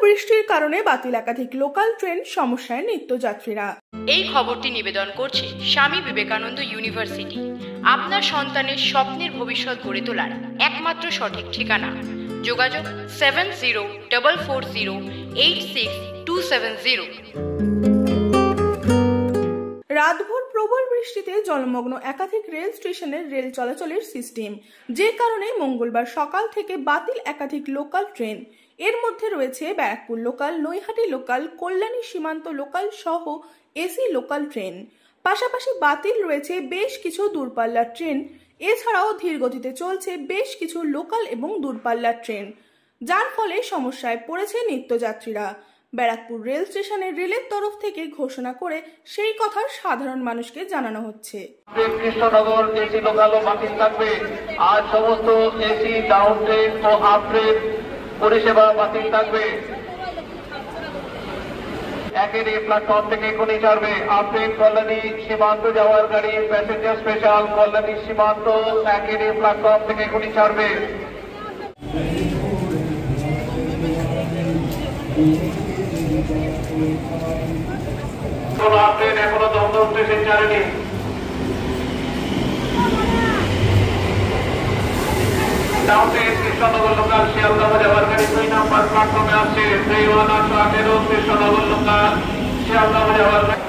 বৃষ্টির কারণে বাতিল একাধিক লোকাল ট্রেন, সমস্যায় নিত্যযাত্রীরা। এই খবরটি নিবেদন করছে স্বামী বিবেকানন্দ ইউনিভার্সিটি, আপনার সন্তানের স্বপ্নের ভবিষ্যৎ গড়ে তোলার একমাত্র সঠিক ঠিকানা। যোগাযোগ 7044086270। রাতভর প্রবল বৃষ্টিতে জলমগ্ন একাধিক রেল স্টেশনের রেল চলাচলের সিস্টেম, যে কারণে মঙ্গলবার সকাল থেকে বাতিল একাধিক লোকাল ট্রেন। এর মধ্যে রয়েছে ব্যারাকপুর লোকাল, নৈহাটি লোকাল, কল্যাণী সীমান্ত লোকাল সহ এসি লোকাল ট্রেন। পাশাপাশি বাতিল রয়েছে বেশ কিছু দূরপাল্লার ট্রেন। এছাড়াও ধীর গতিতে চলছে বেশ কিছু লোকাল এবং দূরপাল্লার ট্রেন, যার ফলে সমস্যায় পড়েছে নিত্যযাত্রীরা। ব্যারাকপুর রেল স্টেশনে রেলের তরফ থেকে ঘোষণা করে সেই কথা সাধারণ মানুষকে জানানো হচ্ছে। কৃষ্ণনগর এসি লোকালও বাতিল থাকবে। আজ সমস্ত এসি ডাউন ট্রেন ও আপ ট্রেন পরিষেবা বাতিল থাকবে। একের এই প্ল্যাটফর্ম থেকে এখনই ছাড়বে। আপ ট্রেন কল্যাণী সীমান্ত যাওয়ার গাড়ি প্যাসেঞ্জার স্পেশাল কল্যাণী সীমান্ত একের এই প্ল্যাটফর্ম থেকে এখনই ছাড়বে। কোন আপ ট্রেন এখনো দমদম স্টেশন ছাড়েনি। Down train Krishnanagar local Sealdah যাওয়ার গাড়ি 2 নম্বর প্ল্যাটফর্মে আসছে। 31818 কৃষ্ণনগর লোকাল শিয়ালদহ যাওয়ার গাড়ি।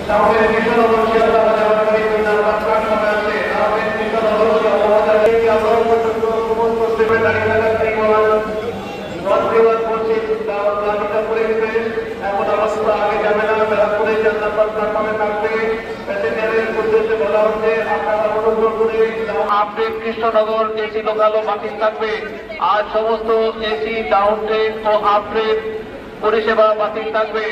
ডাউন ট্রেন কৃষ্ণনগর শিয়ালদহ যাওয়ার গাড়ি 2 নম্বর প্ল্যাটফর্মে আসছে। ডাউন ট্রেন কৃষ্ণনগর শিয়ালদহ যাওয়ার পর্যন্ত সমস্ত স্টেশনে দাঁড়িয়ে থাকা ট্রেনগুলো রদ্দেওয়ার করছে। গাজীপুর এক্সপ্রেস এমন অবস্থা আগে যাবে না। ব্যারাকপুরে 4 নম্বর প্ল্যাটফর্মে থাকবে। প্যাসেঞ্জারের উদ্দেশ্যে বলা হচ্ছে আপনারা অনুগ্রহ করে আপ ট্রেন কৃষ্ণনগর এসি লোকালও বাতিল থাকবে। আজ সমস্ত এসি ডাউন ট্রেন ও আপ ট্রেন পরিষেবা বাতিল থাকবে।